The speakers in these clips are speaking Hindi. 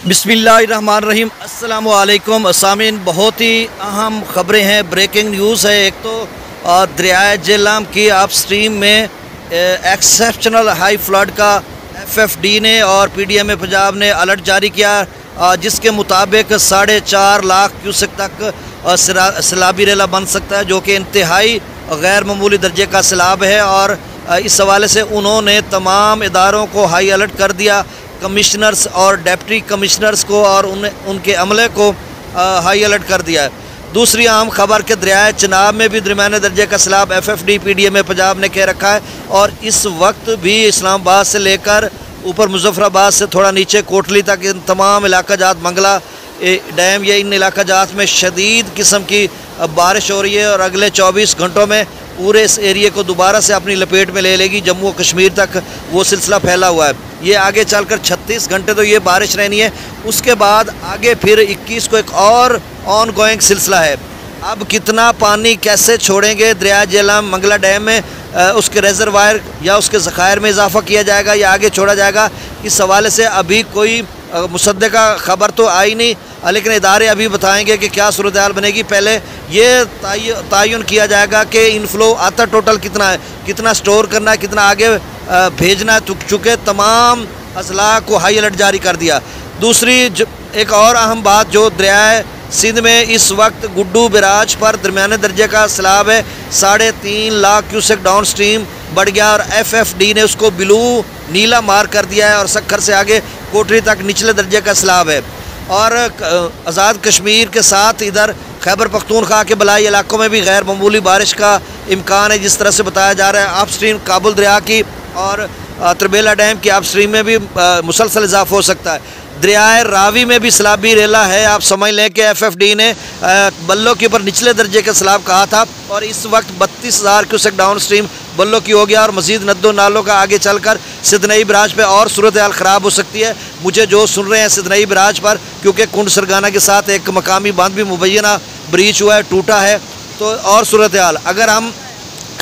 बिस्मिल्लाहिर्रहमानिर्रहीम। अस्सलामु अलैकुम सामीन। बहुत ही अहम खबरें हैं, ब्रेकिंग न्यूज़ है। एक तो दरियाए झेलम की आप स्ट्रीम में एक्सेप्शनल हाई फ्लड का FFD ने और PDMA पंजाब ने अलर्ट जारी किया, जिसके मुताबिक 4.5 लाख क्यूसेक तक सैलाबी रेला बन सकता है, जो कि इंतहाई गैर मामूली दर्जे का सैलाब है। और इस हवाले से उन्होंने तमाम इदारों को हाई अलर्ट कर दिया, कमिश्नर्स और डिप्टी कमिश्नर्स को और उनके अमले को हाई अलर्ट कर दिया है। दूसरी अहम खबर के दरियाए चिनाब में भी दरमियाने दर्जे का सैलाब FFD PDMA पंजाब ने कह रखा है, और इस वक्त भी इस्लामाबाद से लेकर ऊपर मुजफ्फराबाद से थोड़ा नीचे कोटली तक इन तमाम इलाका जात मंगला डैम या इन इलाका जात में शदीद किस्म की बारिश हो रही है, और अगले 24 घंटों में पूरे इस एरिए को दोबारा से अपनी लपेट में ले लेगी। जम्मू और कश्मीर तक वो सिलसिला फैला हुआ है। ये आगे चलकर 36 घंटे तो ये बारिश रहनी है, उसके बाद आगे फिर 21 को एक और ऑन गोइंग सिलसिला है। अब कितना पानी कैसे छोड़ेंगे दरिया झेलम मंगला डैम में, उसके रेजरवायर या उसके ज़खायर में इजाफा किया जाएगा या आगे छोड़ा जाएगा, इस हवाले से अभी कोई मुसद्दका खबर तो आई नहीं, लेकिन इदारे अभी बताएंगे कि क्या सूरत हाल बनेगी। पहले ये तयन किया जाएगा कि इनफ्लो आता टोटल कितना है, कितना स्टोर करना है, कितना आगे भेजना है। चुके तमाम अजला को हाई अलर्ट जारी कर दिया। दूसरी एक और अहम बात, जो दरियाए सिंध में इस वक्त गुड्डू बिराज पर दरमियाने दर्जे का सैलाब है, 3.5 लाख क्यूसेक डाउन स्ट्रीम बढ़ गया, और FFD ने उसको ब्लू नीला मार कर दिया है, और सक्खर से आगे कोटरी तक निचले दर्जे का सैलाब है। और आज़ाद कश्मीर के साथ इधर खैबर पख्तूनख्वा के बलाई इलाकों में भी गैर मामूली बारिश का इम्कान है, जिस तरह से बताया जा रहा है। अप स्ट्रीम काबुल दरिया की और तरबेला डैम की अप स्ट्रीम में भी मुसलसल इजाफा हो सकता है। दरियाए रावी में भी सैलाबी रेला है। आप समझ लें कि FFD ने बल्लो के ऊपर निचले दर्जे का सैलाब कहा था, और इस वक्त 32,000 क्यूसेक डाउन स्ट्रीम बल्लो की हो गया, और मज़ीद नद्दो नालों का आगे चलकर सिदनई बराज पे और सूरत हाल ख़राब हो सकती है। मुझे जो सुन रहे हैं सिदनई बराज पर, क्योंकि कुंड सरगाना के साथ एक मकामी बांध भी मुबैना ब्रीच हुआ है, टूटा है, तो और सूरत हाल। अगर हम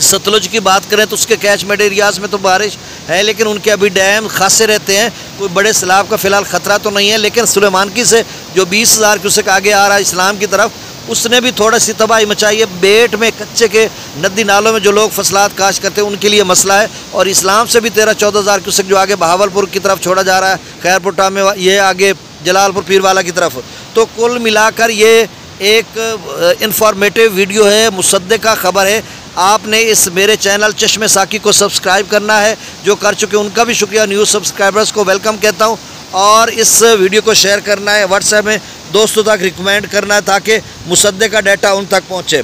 सतलुज की बात करें तो उसके कैचमेंट एरियाज़ में तो बारिश है, लेकिन उनके अभी डैम खासे रहते हैं, कोई बड़े सैलाब का फ़िलहाल ख़तरा तो नहीं है। लेकिन सुलेमानकी से जो 20,000 क्यूसेक आगे आ रहा है इस्लाम की तरफ, उसने भी थोड़ा सी तबाही मचाई है। बेट में कच्चे के नदी नालों में जो लोग फसलात काश करते हैं उनके लिए मसला है, और इस्लाम से भी 13-14,000 क्यूसेक जो आगे बहावलपुर की तरफ छोड़ा जा रहा है, खैरपुटा में, ये आगे जलालपुर पीरवाला की तरफ। तो कुल मिलाकर ये एक इंफॉर्मेटिव वीडियो है, मुसद्दका खबर है। आपने इस मेरे चैनल चश्मे साकी को सब्सक्राइब करना है, जो कर चुके उनका भी शुक्रिया। न्यू सब्सक्राइबर्स को वेलकम कहता हूँ, और इस वीडियो को शेयर करना है, व्हाट्सएप में दोस्तों तक रिकमेंड करना है, ताकि मुसद्दे का डाटा उन तक पहुँचे।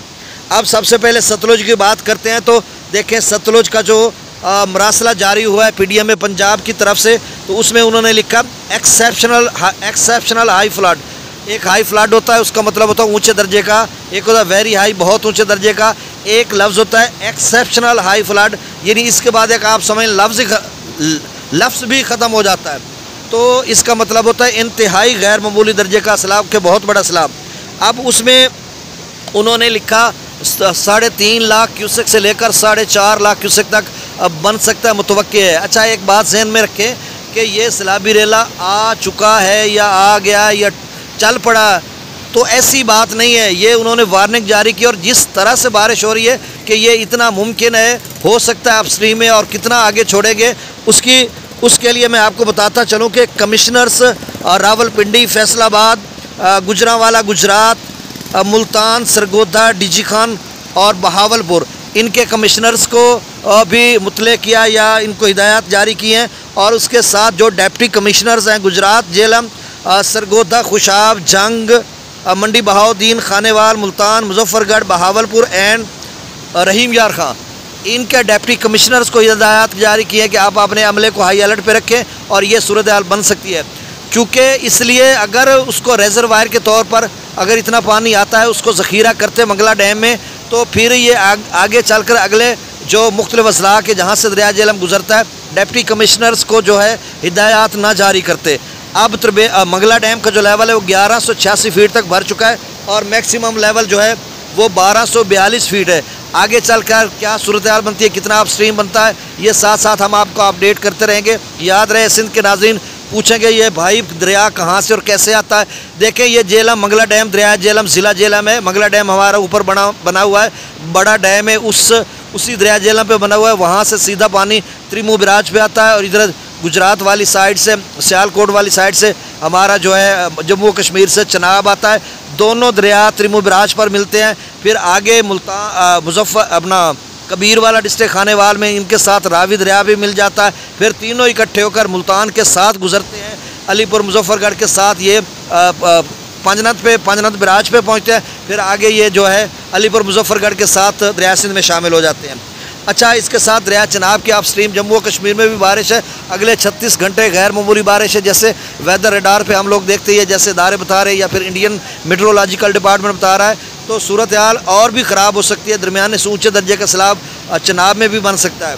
अब सबसे पहले सतलुज की बात करते हैं। तो देखें, सतलुज का जो मरासला जारी हुआ है PDMA पंजाब की तरफ से, तो उसमें उन्होंने लिखा एक्सेप्शनल हाई फ्लड। एक हाई फ्लड होता है, उसका मतलब होता है ऊंचे दर्जे का, एक होता है वेरी हाई, बहुत ऊंचे दर्जे का, एक लफ्ज़ होता है एक्सेप्शनल हाई फ्लड, यानी इसके बाद एक आप समझ लफ्ज़ भी ख़त्म हो जाता है। तो इसका मतलब होता है इंतहाई गैर मामूली दर्जे का सैलाब, के बहुत बड़ा सैलाब। अब उसमें उन्होंने लिखा 3.5 लाख क्यूसेक से लेकर 4.5 लाख क्यूसेक तक अब बन सकता है, मुतवक्की है। अच्छा, एक बात ज़हन में रखें कि ये सैलाबी रेला आ चुका है या आ गया या चल पड़ा, तो ऐसी बात नहीं है। ये उन्होंने वार्निंग जारी की, और जिस तरह से बारिश हो रही है कि ये इतना मुमकिन है, हो सकता है अपस्ट्रीम में, और कितना आगे छोड़ेंगे उसके लिए मैं आपको बताता चलूँ कि कमिश्नर्स रावलपिंडी, फैसलाबाद, गुजरांवाला गुजरात, मुल्तान, सरगोधा, डीजी खान और बहावलपुर, इनके कमिश्नर्स को भी मुतले किया या इनको हिदायत जारी की हैं, और उसके साथ जो डिप्टी कमिश्नर्स हैं गुजरात, झेलम, सरगोधा, खुशाब, जंग, मंडी बहाउद्दीन, खानेवाल, मुल्तान, मुजफ्फरगढ़, बहावलपुर एंड रहीम यार खां, इनके डिप्टी कमिश्नर्स को हिदायत जारी की है कि आप अपने अमले को हाई अलर्ट पे रखें, और ये सूरत हाल बन सकती है। चूँकि इसलिए अगर उसको रेजरवायर के तौर पर अगर इतना पानी आता है, उसको ज़ख़ीरा करते मंगला डैम में, तो फिर ये आगे चलकर अगले जो मुख्तलिफ अजला के जहाँ से दरिया झेलम गुजरता है, डिप्टी कमिश्नर्स को जो है हिदायत ना जारी करते। अब मंगला डैम का जो लेवल है वो 1186 फीट तक भर चुका है, और मैक्सिमम लेवल जो है वो 1242 फीट है। आगे चलकर क्या सूरत हाल बनती है, कितना आप स्ट्रीम बनता है, ये साथ साथ हम आपको अपडेट करते रहेंगे। याद रहे सिंध के नाज़रीन, पूछेंगे ये भाई दरिया कहाँ से और कैसे आता है। देखें ये झेलम मंगला डैम, दरिया झेलम ज़िला झेलम है। मंगला डैम हमारा ऊपर बना हुआ है, बड़ा डैम है, उसी दरिया झेलम पे बना हुआ है। वहाँ से सीधा पानी त्रिमू बिराज पे आता है और इधर गुजरात वाली साइड से, सियालकोट वाली साइड से हमारा जो है जम्मू कश्मीर से चनाब आता है। दोनों दरिया त्रिमू बिराज पर मिलते हैं। फिर आगे मुजफ्फर अपना कबीर वाला डिस्ट्रिक्ट खानेवाल में इनके साथ रावी दरिया भी मिल जाता है। फिर तीनों इकट्ठे होकर मुल्तान के साथ गुजरते हैं, अलीपुर मुजफ्फरगढ़ के साथ ये पांजनत बिराज पे पहुंचते हैं। फिर आगे ये जो है अलीपुर मुजफ्फरगढ़ के साथ दरिया सिंध में शामिल हो जाते हैं। अच्छा, इसके साथ दरिया चनाब की अपस्ट्रीम जम्मू कश्मीर में भी बारिश है। अगले 36 घंटे गैर मामूली बारिश है। जैसे वेदर रडार पे हम लोग देखते हैं, जैसे इदारे बता रहे हैं या फिर इंडियन मेट्रोलॉजिकल डिपार्टमेंट बता रहा है, तो सूरत हाल और भी ख़राब हो सकती है। दरमियाने से ऊँचे दर्जे का सैलाब चनाब में भी बन सकता है।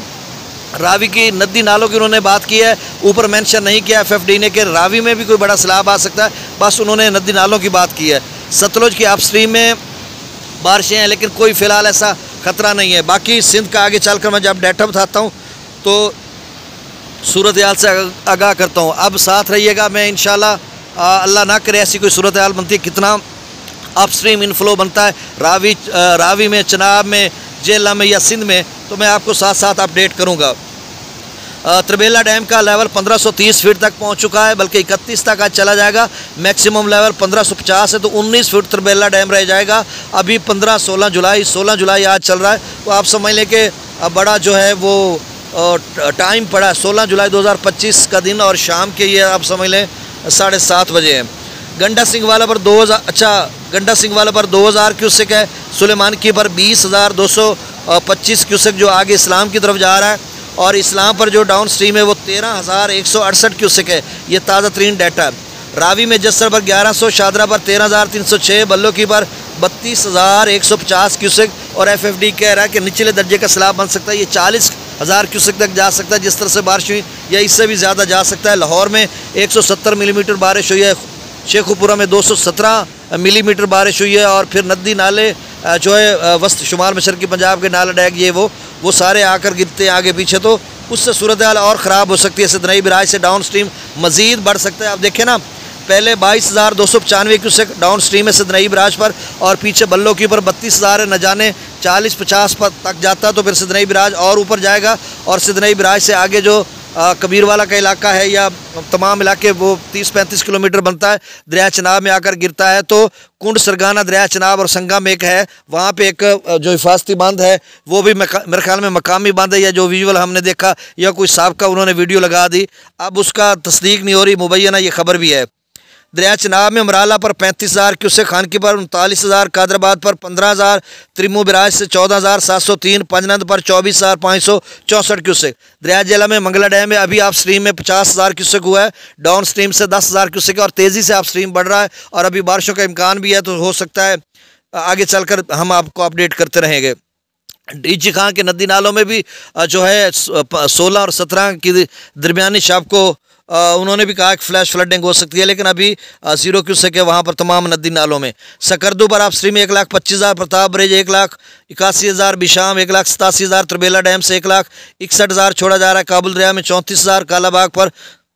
रावी की नदी नालों की उन्होंने बात की है, ऊपर मेंशन नहीं किया FFD ने कि रावी में भी कोई बड़ा सैलाब आ सकता है, बस उन्होंने नदी नालों की बात की है। सतलुज की अपस्ट्रीम में बारिशें हैं लेकिन कोई फ़िलहाल ऐसा ख़तरा नहीं है। बाकी सिंध का आगे चलकर मैं जब डाटा बताता हूँ तो सूरत हाल से आगाह करता हूँ। अब साथ रहिएगा, मैं इंशाल्लाह अल्लाह ना करे ऐसी कोई सूरत हाल बनती है, कितना अपस्ट्रीम इनफ्लो बनता है रावी में, चनाब में, झेलम में या सिंध में, तो मैं आपको साथ साथ अपडेट करूँगा। त्रिबेला डैम का लेवल 1530 फीट तक पहुंच चुका है, बल्कि 31 तक आज चला जाएगा। मैक्सिमम लेवल 1550 है, तो 19 फीट त्रिबेला डैम रह जाएगा। अभी 16 जुलाई आज चल रहा है, तो आप समझ लें कि बड़ा जो है वो टाइम पड़ा है। 16 जुलाई 2025 का दिन और शाम के ये आप समझ लें 7:30 बजे है। गंडा सिंह वाला पर 2000 क्यूसेक है। सुलेमान की पर 20,225 क्यूसेक जो आगे इस्लाम की तरफ जा रहा है, और इस्लाम पर जो डाउन स्ट्रीम है वो 13,168 क्यूसेक है। ये ताज़ा तरीन डाटा है। रावी में जस्सर पर 1100, शादरा पर 13,306, बल्लो की पर 32,150 क्यूसेक, और FFD कह रहा है कि निचले दर्जे का सैलाब बन सकता है। ये 40,000 क्यूसेक तक जा सकता है जिस तरह से बारिश हुई, या इससे भी ज़्यादा जा सकता है। लाहौर में 170 मिलीमीटर बारिश हुई है, शेखुपुरा में 217 मिलीमीटर बारिश हुई है, और फिर नदी नाले जो है वस्त शुमाल मशरक़ी पंजाब के नाला डैग ये वो सारे आकर गिरते हैं आगे पीछे, तो उससे सूरत हाल और ख़राब हो सकती है। सिदनई बिराज से डाउन स्ट्रीम मज़ीद बढ़ सकता है। आप देखें ना, पहले 22,295 क्यूसेक डाउन स्ट्रीम है सिदनई बिराज पर, और पीछे बल्लो की ऊपर 32,000 है, न जाने 40-50 पर तक जाता तो फिर सिदनई बिराज और ऊपर जाएगा। और सिदनई बिराज से आगे जो कबीर वाला का इलाका है या तमाम इलाके वो 30-35 किलोमीटर बनता है, दरिया चनाब में आकर गिरता है। तो कुंड सरगाना दरिया चनाब और संगम में एक है, वहाँ पे एक जो हिफाजती बंद है वो भी मेरे ख्याल में मकामी बंद है, या जो विजुअल हमने देखा या कोई साहब उन्होंने वीडियो लगा दी, अब उसका तस्दीक नहीं हो रही, मुबैना ये खबर भी है। दरिया चनाब में मराला पर 35,000 क्यूसेक, खानकी पर 39,000, कादराबाद पर 15,000, त्रिमू बिराज से 14,703, पंजनद पर 24,564 क्यूसेक। दरिया झेलम में मंगला डैम में अभी आप स्ट्रीम में 50,000 क्यूसेक हुआ है, डाउन स्ट्रीम से 10,000 क्यूसेक, और तेज़ी से आप स्ट्रीम बढ़ रहा है, और अभी बारिशों का इम्कान भी है, तो हो सकता है आगे चलकर हम आपको अपडेट करते रहेंगे। डीजी खां के नदी नालों में भी जो है 16 और 17 की दरमियानी शब को उन्होंने भी कहा कि फ्लैश फ्लडिंग हो सकती है, लेकिन अभी 0 क्यूसेक है वहाँ पर तमाम नदी नालों में। सकरदू पर आप स्ट्रीम में 1,25,000, प्रताप ब्रिज 1,81,000, बिशाम 1,87,000, त्रिबेला डैम से 1,61,000 छोड़ा जा रहा है। काबुल दरिया में 34,000, कालाबाग पर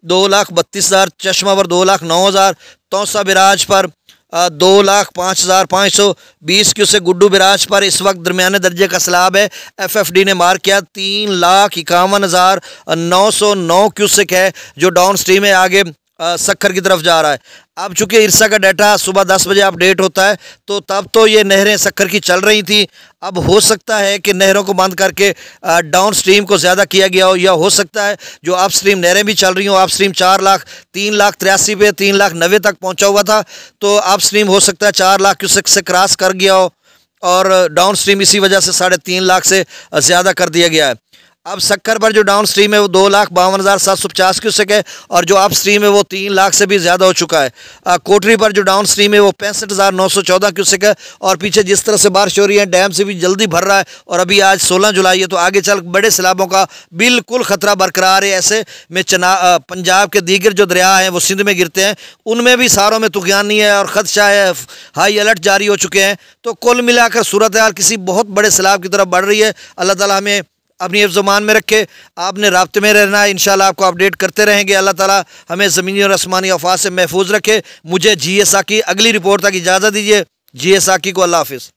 2,32,000, चश्मा पर 2,09,000, तौसा बिराज पर 2,05,520 क्यूसेक, गुड्डू बिराज पर इस वक्त दरमियाने दर्जे का सैलाब है। FFD ने मार्क किया 3,51,909 क्यूसेक है जो डाउन स्ट्रीम है, आगे सक्खर की तरफ जा रहा है। अब चूंकि इरसा का डाटा सुबह 10 बजे अपडेट होता है, तो तब तो ये नहरें सक्खर की चल रही थी। अब हो सकता है कि नहरों को बंद करके डाउन स्ट्रीम को ज़्यादा किया गया हो, या हो सकता है जो अप स्ट्रीम नहरें भी चल रही हों। अप स्ट्रीम 3,83,000 पे 3,90,000 तक पहुंचा हुआ था, तो अप स्ट्रीम हो सकता है 4 लाख क्यूसेक से क्रॉस कर गया हो, और डाउन स्ट्रीम इसी वजह से 3.5 लाख से ज़्यादा कर दिया गया है। अब सक्कर पर जो डाउन स्ट्रीम है वो 2,52,750 क्यूसेक है, और जो अप स्ट्रीम है वो 3 लाख से भी ज़्यादा हो चुका है। कोटरी पर जो डाउन स्ट्रीम है वो 65,914 क्यूसेक है, और पीछे जिस तरह से बारिश हो रही है डैम से भी जल्दी भर रहा है, और अभी आज 16 जुलाई है, तो आगे चल बड़े सैलाबों का बिल्कुल ख़तरा बरकरार है। ऐसे में पंजाब के दीगर जो दरिया हैं वो सिंध में गिरते हैं, उनमें भी सारों में तुग़यान नहीं है और ख़दशा है, हाई अलर्ट जारी हो चुके हैं। तो कुल मिलाकर सूरत हाल किसी बहुत बड़े सैलाब की तरफ बढ़ रही है। अल्लाह ताला हमें अपनी हिफ्ज़-ओ-मान में रखे। आपने राब्ते में रहना है, इंशाल्लाह आपको अपडेट करते रहेंगे। अल्लाह ताला हमें ज़मीनी और आसमानी आफात से महफूज रखे। मुझे जी ए साकी अगली रिपोर्ट तक इजाज़त दीजिए। जी ए साकी को अल्लाह हाफिज़।